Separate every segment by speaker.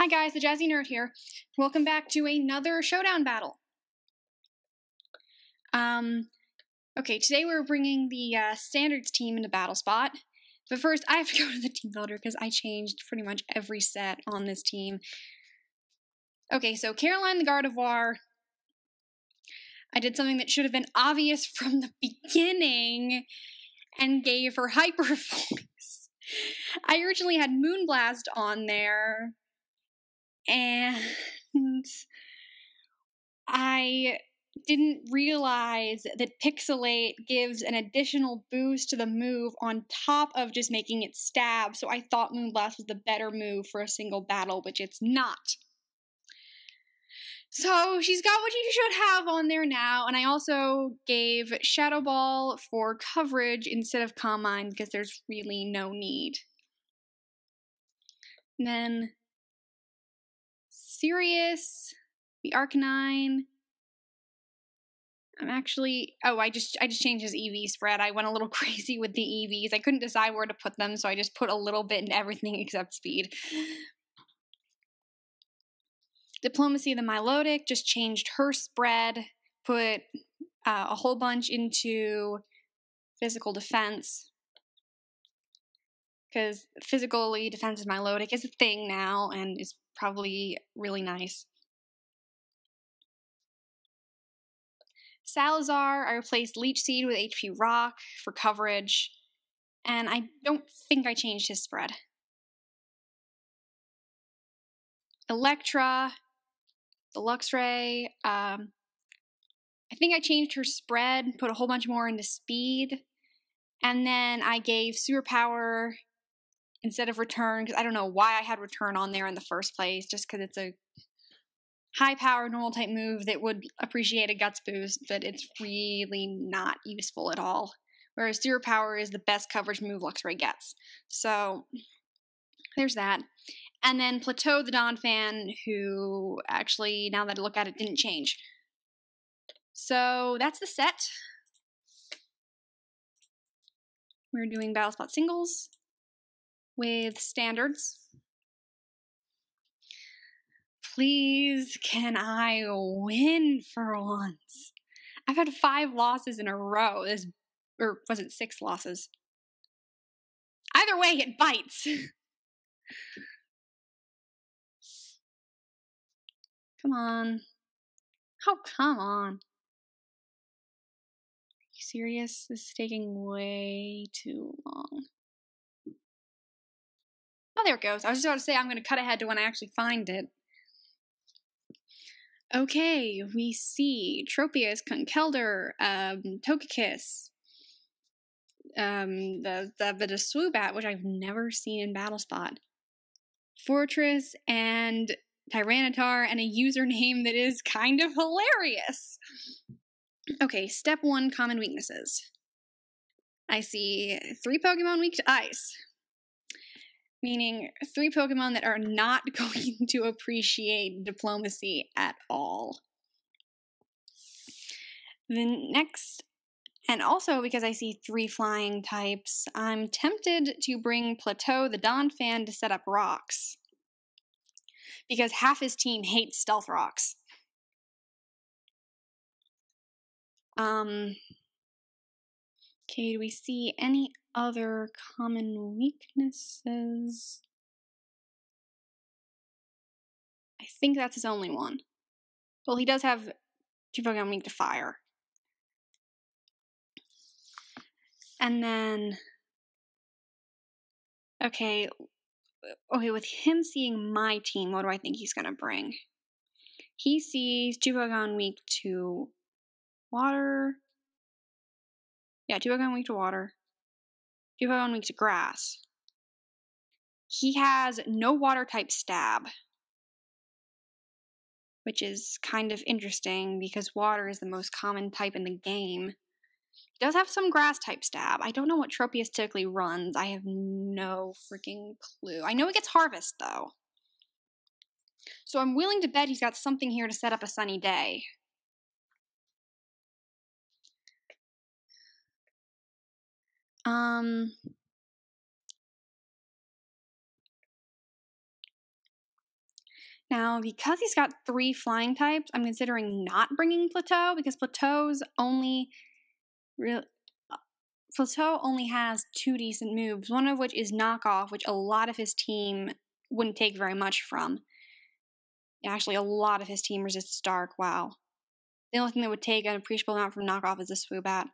Speaker 1: Hi guys, the JazzieNerd here. Welcome back to another Showdown battle. Okay, today we're bringing the standards team into battle spot. But first, I have to go to the team builder because I changed pretty much every set on this team. Okay, so Caroline the Gardevoir. I did something that should have been obvious from the beginning and gave her Hyper Voice. I originally had Moonblast on there, and I didn't realize that Pixelate gives an additional boost to the move on top of just making it stab, so I thought Moonblast was the better move for a single battle, which it's not. So she's got what you should have on there now, and I also gave Shadow Ball for coverage instead of Calm Mind because there's really no need. And then Sirius, the Arcanine. I just changed his EV spread. I went a little crazy with the EVs. I couldn't decide where to put them, so I just put a little bit in everything except speed. Diplomacy, the Milotic, just changed her spread, put a whole bunch into physical defense, because physically defensive Milotic is a thing now and is probably really nice. Salazar, I replaced Leech Seed with HP Rock for coverage, and I don't think I changed his spread. Electra, the Luxray, I think I changed her spread, put a whole bunch more into speed, and then I gave Superpower instead of Return, because I don't know why I had Return on there in the first place, just because it's a high-power, normal-type move that would appreciate a Guts boost, but it's really not useful at all. Whereas Superpower is the best coverage move Luxray gets. So, there's that. And then Plateau the Donphan, who actually, now that I look at it, didn't change. So, that's the set. We're doing Battle Spot singles with standards. Please, can I win for once? I've had 5 losses in a row. Or was it 6 losses? Either way, it bites. Come on. Oh, come on. Are you serious? This is taking way too long. Oh, there it goes. I was just about to say I'm going to cut ahead to when I actually find it. Okay, we see Tropius, Conkeldurr, Togekiss, the Swoobat, which I've never seen in Battle Spot, Fortress, and Tyranitar, and a username that is kind of hilarious. Okay, step 1, common weaknesses. I see 3 Pokemon weak to ice, meaning 3 Pokemon that are not going to appreciate Diplomacy at all. The next, and also because I see 3 flying types, I'm tempted to bring Plateau the Donphan to set up rocks, because half his team hates Stealth Rocks. Okay, do we see any other common weaknesses? I think that's his only one. Well, he does have 2 Pokemon weak to fire. And then, okay, with him seeing my team, what do I think he's going to bring? He sees 2 Pokemon weak to water. Yeah, 2 Pokemon weak to water. 2 Pokemon weak to grass. He has no water-type stab, which is kind of interesting because water is the most common type in the game. He does have some grass-type stab. I don't know what Tropius typically runs. I have no freaking clue. I know he gets Harvest, though. So I'm willing to bet he's got something here to set up a sunny day. Now, because he's got 3 flying types, I'm considering not bringing Plateau, because Plateau only has 2 decent moves, one of which is Knockoff, which a lot of his team wouldn't take very much from. Actually, a lot of his team resists Dark, wow. The only thing that would take an appreciable amount from Knockoff is the Swoobat.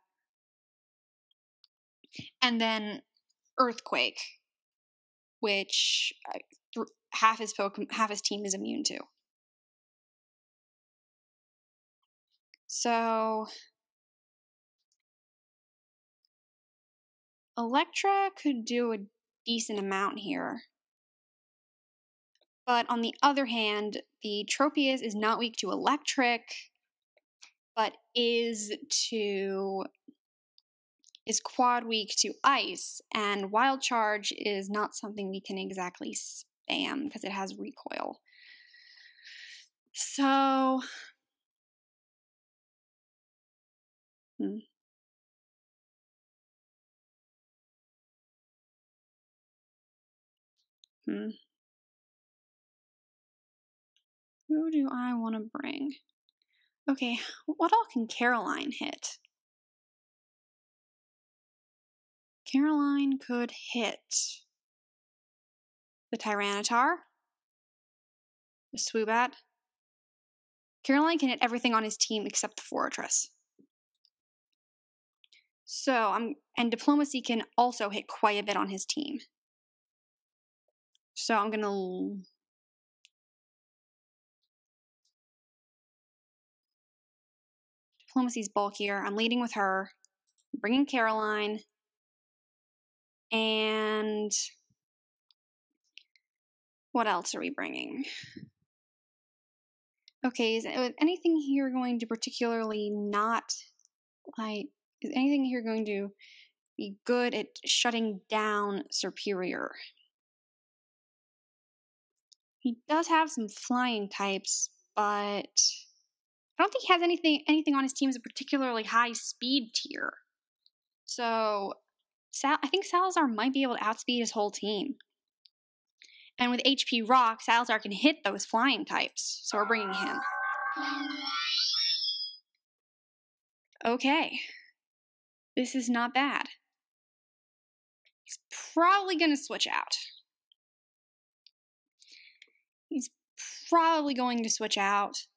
Speaker 1: And then Earthquake, which half his team is immune to. So Electra could do a decent amount here. But on the other hand, the Tropius is not weak to electric, but is quad weak to ice, and Wild Charge is not something we can exactly spam because it has recoil. So Who do I want to bring? Okay, what all can Caroline hit? Caroline could hit the Tyranitar, the Swoobat. Caroline can hit everything on his team except the Fortress. And Diplomacy can also hit quite a bit on his team. So I'm gonna... Diplomacy's bulkier. I'm leading with her. I'm bringing Caroline. And... what else are we bringing? Okay, is anything here going to particularly not... is anything here going to be good at shutting down Superior? He does have some flying types, but I don't think he has anything on his team as a particularly high speed tier. So I think Salazar might be able to outspeed his whole team. And with HP Rock, Salazar can hit those flying types, so we're bringing him. Okay. This is not bad. He's probably going to switch out. He's probably going to switch out.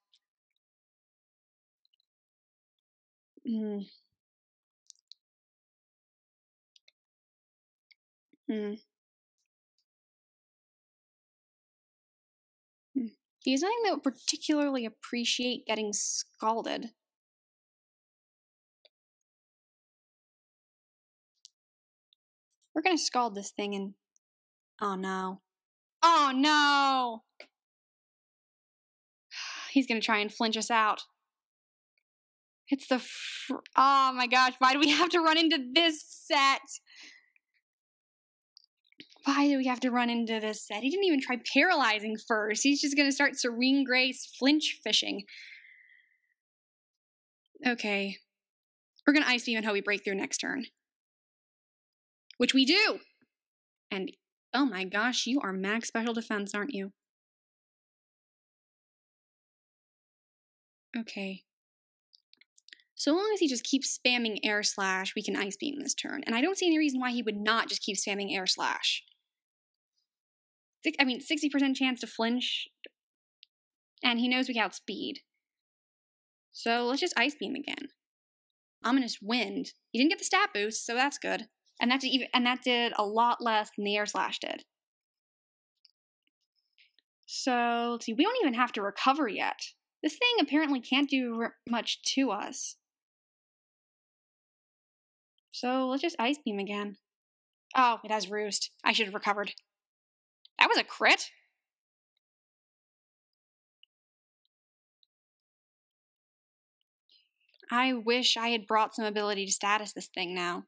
Speaker 1: He's nothing that would particularly appreciate getting scalded. We're gonna scald this thing and... oh no. Oh no! He's gonna try and flinch us out. It's the... oh my gosh, why do we have to run into this set? Why do we have to run into this set? He didn't even try paralyzing first. He's just gonna start Serene Grace flinch fishing. Okay. We're gonna Ice Beam and hope we break through next turn. Which we do! And, oh my gosh, you are max special defense, aren't you? Okay. So long as he just keeps spamming Air Slash, we can Ice Beam this turn. And I don't see any reason why he would not just keep spamming Air Slash. 60% chance to flinch. And he knows we can outspeed. So let's just Ice Beam again. Ominous Wind. He didn't get the stat boost, so that's good. And that did a lot less than the Air Slash did. So, let's see, we don't even have to recover yet. This thing apparently can't do much to us. So, let's just Ice Beam again. Oh, it has Roost. I should have recovered. That was a crit. I wish I had brought some ability to status this thing now.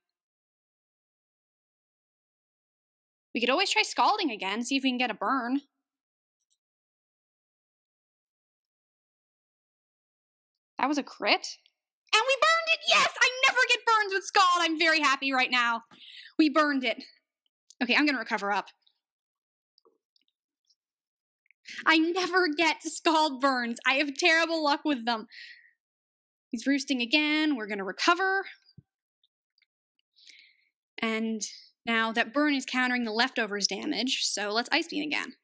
Speaker 1: We could always try Scalding again, see if we can get a burn. That was a crit. And we burned it! Yes! I never get burns with Scald! I'm very happy right now. We burned it. Okay, I'm gonna recover up. I never get scald burns. I have terrible luck with them. He's roosting again. We're going to recover. And now that burn is countering the leftovers damage, so let's Ice Beam again.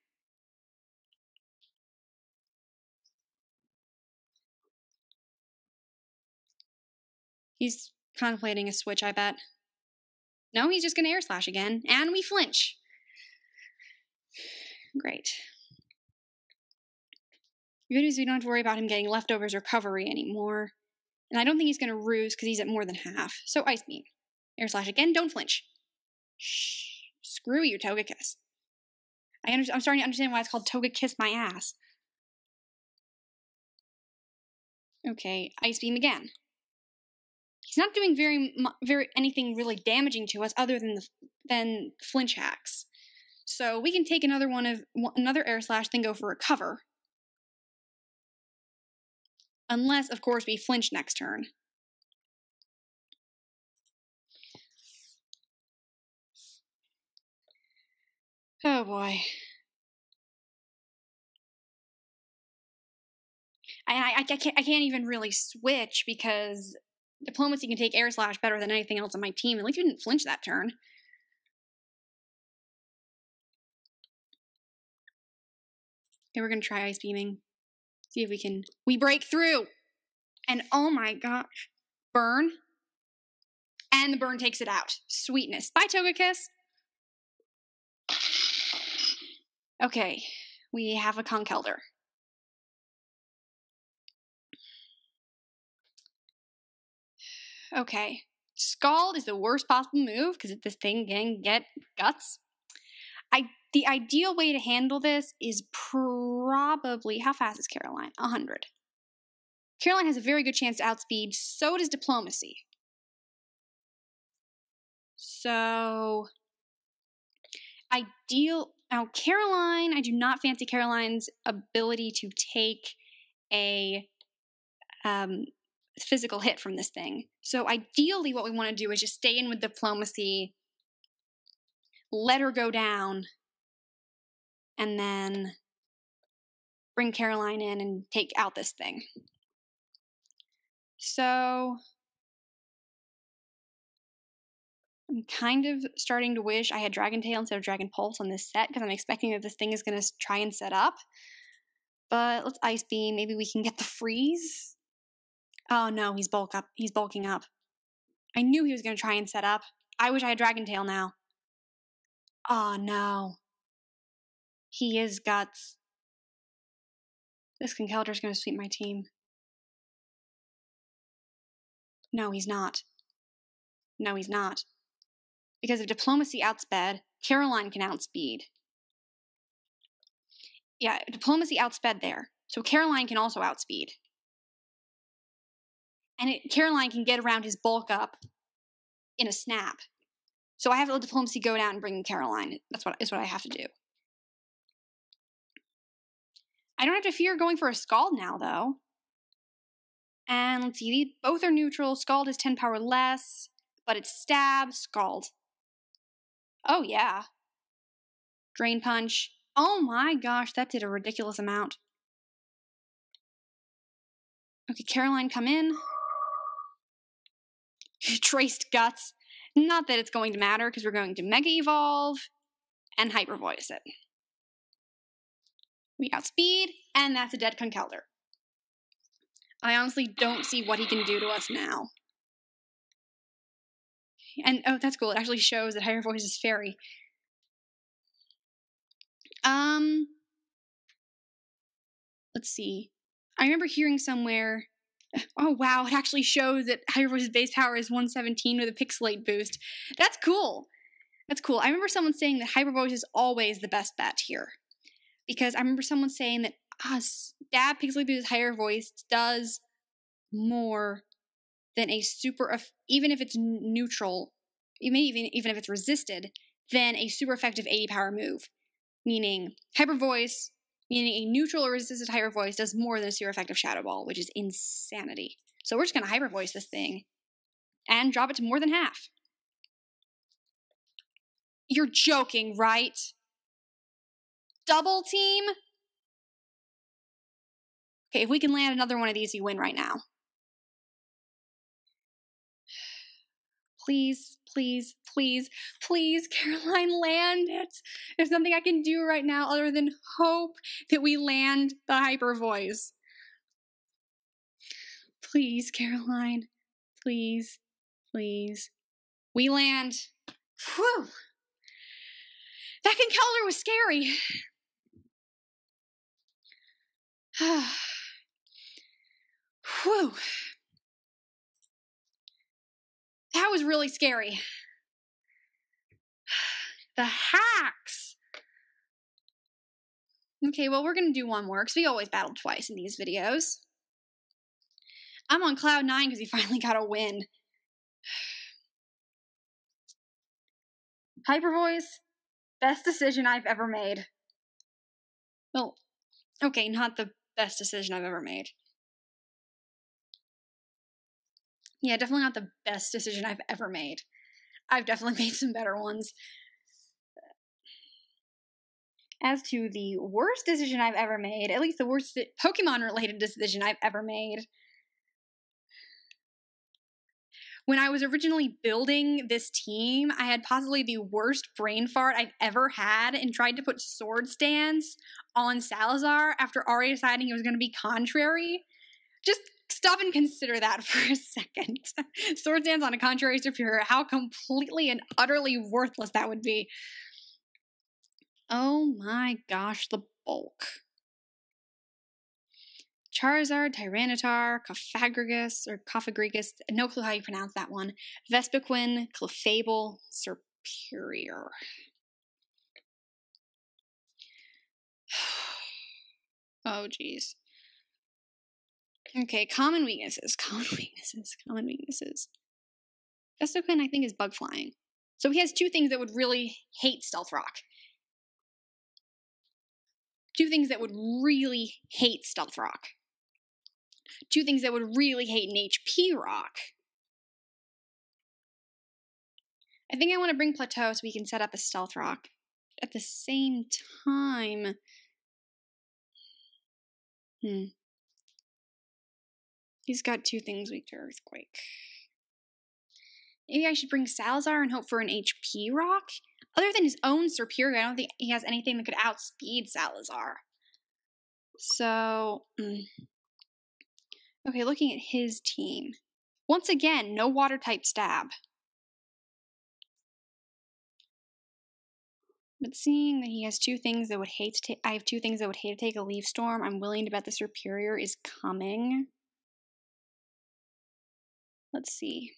Speaker 1: He's contemplating a switch, I bet. No, he's just going to Air Slash again, and we flinch. Great. The good news is we don't have to worry about him getting leftovers recovery anymore. And I don't think he's going to ruse because he's at more than half. So Ice Beam. Air Slash again, don't flinch. Shh. Screw you, Togekiss. I'm starting to understand why it's called Togekiss my ass. Okay, Ice Beam again. He's not doing very anything really damaging to us other than flinch hacks. So we can take another Air Slash, then go for recover. Unless, of course, we flinch next turn. Oh boy. I can't even really switch because Diplomacy can take Air Slash better than anything else on my team. At least we didn't flinch that turn. Okay, we're going to try Ice Beaming. See if we can... We break through! And oh my gosh. Burn. And the burn takes it out. Sweetness. Bye, Togekiss. Okay. We have a Conkeldurr. Okay. Scald is the worst possible move because this thing can get guts. The ideal way to handle this is probably... How fast is Caroline? 100. Caroline has a very good chance to outspeed. So does Diplomacy. So... Now, Caroline... I do not fancy Caroline's ability to take a... physical hit from this thing. So ideally what we want to do is just stay in with Diplomacy, let her go down, and then bring Caroline in and take out this thing. So I'm kind of starting to wish I had Dragon Tail instead of Dragon Pulse on this set because I'm expecting that this thing is going to try and set up. But let's Ice Beam. Maybe we can get the freeze. Oh no, he's bulking up. I knew he was going to try and set up. I wish I had Dragon Tail now. Oh no. He is guts. This Conkeldurr's going to sweep my team. No, he's not. No, he's not. Because if Diplomacy outsped, Caroline can outspeed. Yeah, Diplomacy outsped there. So Caroline can also outspeed. And Caroline can get around his bulk up in a snap. So I have to let Diplomacy go down and bring Caroline. That's what I have to do. I don't have to fear going for a Scald now, though. And let's see, both are neutral. Scald is 10 power less, but it's Stab, Scald. Oh, yeah. Drain Punch. Oh my gosh, that did a ridiculous amount. Okay, Caroline, come in. Traced Guts. Not that it's going to matter, because we're going to Mega Evolve and Hyper Voice it. We outspeed, and that's a dead Conkeldurr. I honestly don't see what he can do to us now. And, oh, that's cool. It actually shows that Hyper Voice is Fairy. Let's see. I remember hearing somewhere... Oh, wow, it actually shows that Hyper Voice's base power is 117 with a Pixelate boost. That's cool. That's cool. I remember someone saying that Hyper Voice is always the best bet here. Because I remember someone saying that Stab Pixelate boost Hyper Voice does more than a super... even if it's neutral, even if it's resisted, than a super effective 80 power move. Meaning, Hyper Voice... Meaning a neutral or resisted Hyper Voice does more than a super effective Shadow Ball, which is insanity. So we're just going to Hyper Voice this thing and drop it to more than half. You're joking, right? Double team? Okay, if we can land another one of these, you win right now. Please, please, please, please, Caroline, land it. There's nothing I can do right now other than hope that we land the hyper voice. Please, Caroline. Please, please. We land. Whew. That controller was scary. Whew. That was really scary. The hacks. Okay, well, we're going to do one more because we always battle twice in these videos. I'm on cloud 9 because he finally got a win. Hyper voice, best decision I've ever made. Well, okay, not the best decision I've ever made. Yeah, definitely not the best decision I've ever made. I've definitely made some better ones. As to the worst decision I've ever made, at least the worst Pokemon-related decision I've ever made, when I was originally building this team, I had possibly the worst brain fart I've ever had and tried to put Swords Dance on Salazar after already deciding he was going to be contrary. Just stop and consider that for a second. Swords Dance on a contrary superior, how completely and utterly worthless that would be. Oh my gosh, the bulk. Charizard, Tyranitar, Cofagrigus, no clue how you pronounce that one. Vespiquen, Clefable, Superior. Oh, geez. Okay, common weaknesses. Vespiquen, I think, is bug flying. So he has two things that would really hate Stealth Rock. Two things that would really hate Stealth Rock. Two things that would really hate an HP Rock. I think I want to bring Plateau so we can set up a Stealth Rock. At the same time... He's got two things weak to Earthquake. Maybe I should bring Salazar and hope for an HP Rock? Other than his own Superior, I don't think he has anything that could outspeed Salazar. So... Okay, looking at his team. Once again, no Water-type stab. But seeing that he has two things that would hate to take... I have two things that would hate to take a Leaf Storm, I'm willing to bet the Superior is coming. Let's see.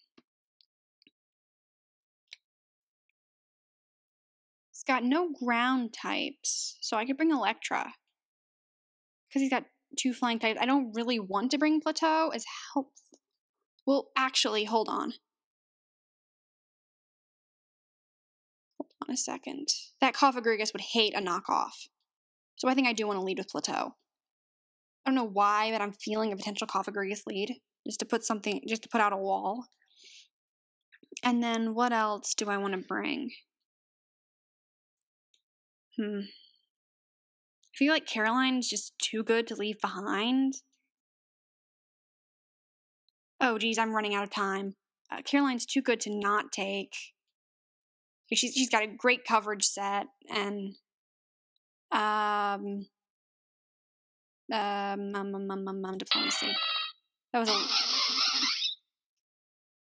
Speaker 1: He's got no ground types, so I could bring Electra. Because he's got two flying types. I don't really want to bring Plateau as helpful. Well, actually, hold on. Hold on a second. That Cofagrigus would hate a knockoff. So I think I do want to lead with Plateau. I don't know why, but I'm feeling a potential Cofagrigus lead. Just to put out a wall. And then what else do I want to bring? I feel like Caroline's just too good to leave behind. Oh, geez, I'm running out of time. Caroline's too good to not take. She's got a great coverage set, and diplomacy. That was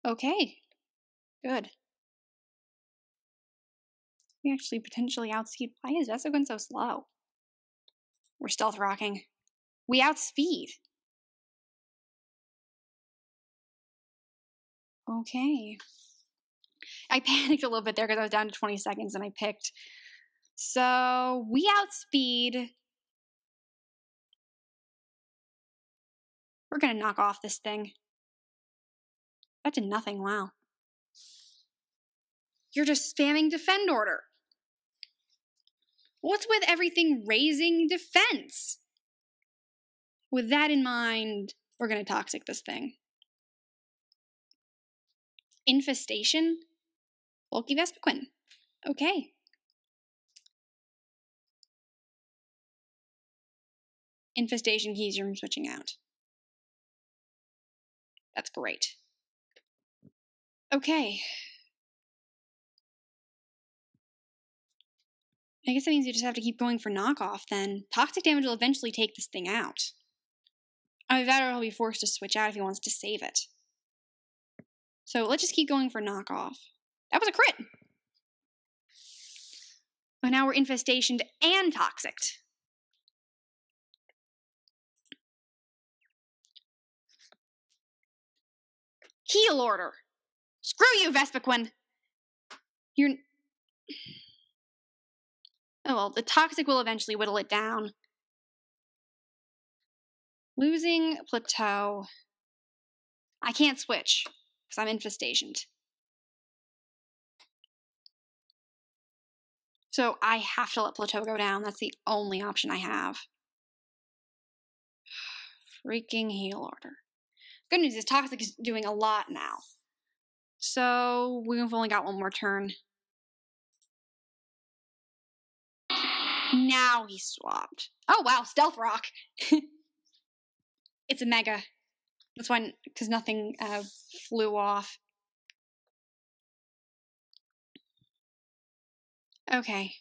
Speaker 1: okay. Good. We actually potentially outspeed. Why is Vespiquen so slow? We're stealth rocking. We outspeed. Okay. I panicked a little bit there because I was down to 20 seconds and I picked. So we outspeed. We're going to knock off this thing. That did nothing. Wow. You're just spamming defend order. What's with everything raising defense? With that in mind, we're going to toxic this thing. Infestation? Bulky Vespiquen. Okay. infestation keys from switching out. That's great. Okay. I guess that means you just have to keep going for knockoff then. Toxic damage will eventually take this thing out. Either that or he'll be forced to switch out if he wants to save it. So let's just keep going for knockoff. That was a crit! But now we're infestationed and toxic. Heal order! Screw you, Vespiquen! You're... Oh well, the toxic will eventually whittle it down. Losing plateau. I can't switch, because I'm infestationed. So I have to let plateau go down. That's the only option I have. Freaking heal order. Good news is toxic is doing a lot now. So we've only got one more turn. Now he swapped. Oh wow, Stealth Rock. It's a mega. That's why, because nothing flew off. Okay.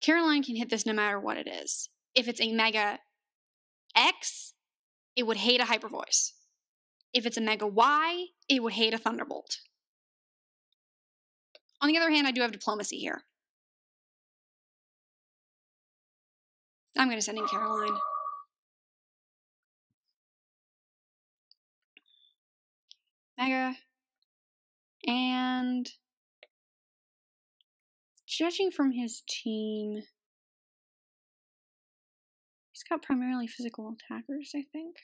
Speaker 1: Caroline can hit this no matter what it is. If it's a Mega X, it would hate a Hyper Voice. If it's a Mega Y, it would hate a Thunderbolt. On the other hand, I do have Diplomacy here. I'm going to send in Caroline. Mega. And... judging from his team, he's got primarily physical attackers, I think.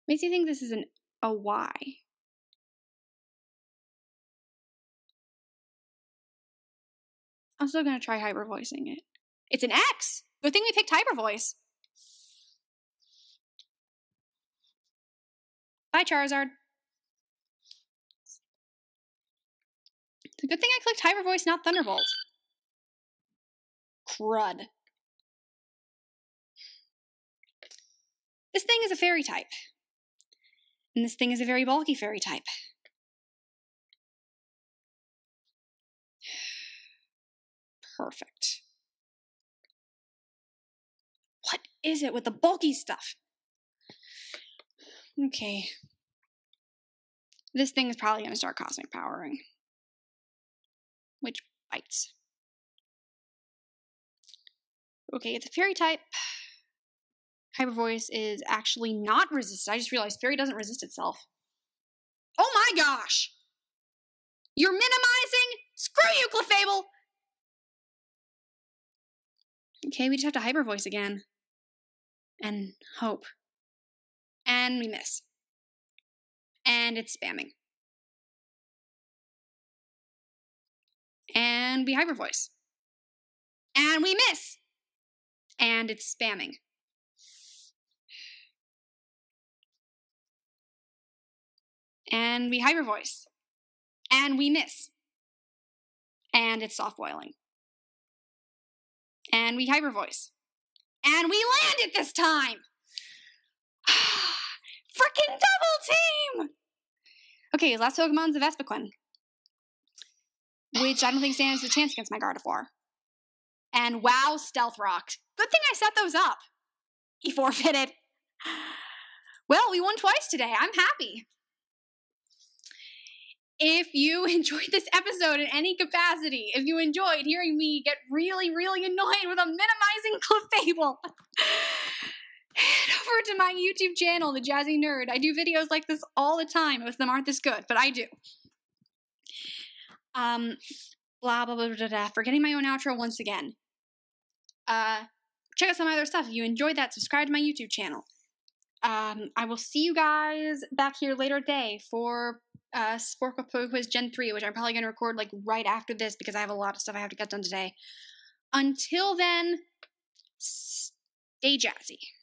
Speaker 1: Makes you think this is a Y. I'm still going to try hyper voicing it. It's an X! Good thing we picked hyper voice. Bye, Charizard. It's a good thing I clicked hyper voice, not Thunderbolt. Crud. This thing is a fairy type. And this thing is a very bulky fairy type. Perfect. What is it with the bulky stuff? Okay. This thing is probably going to start cosmic powering. Which bites. Okay, it's a fairy type. Hyper Voice is actually not resisted. I just realized fairy doesn't resist itself. Oh my gosh! You're minimizing? Screw you, Clefable! Okay, we just have to Hyper Voice again. And hope. And we miss. And it's spamming. And we Hyper Voice. And we miss! And it's spamming. And we Hyper Voice. And we miss. And it's soft boiling. And we Hyper Voice. And we land it this time! Frickin' double team! Okay, his last Pokemon's a Vespiquen. Which I don't think stands a chance against my Gardevoir. And wow, Stealth Rocked. Good thing I set those up. He forfeited. Well, we won twice today. I'm happy. If you enjoyed this episode in any capacity, if you enjoyed hearing me get really, really annoyed with a minimizing Clefable, head over to my YouTube channel, the JazzieNerd. I do videos like this all the time. Most of them aren't this good, but I do. Blah, blah, blah, blah, blah. Forgetting my own outro once again. Check out some other stuff. If you enjoyed that, subscribe to my YouTube channel. I will see you guys back here later today for Sporkle Poke Quiz Gen 3, which I'm probably going to record like right after this because I have a lot of stuff I have to get done today. Until then, stay jazzy.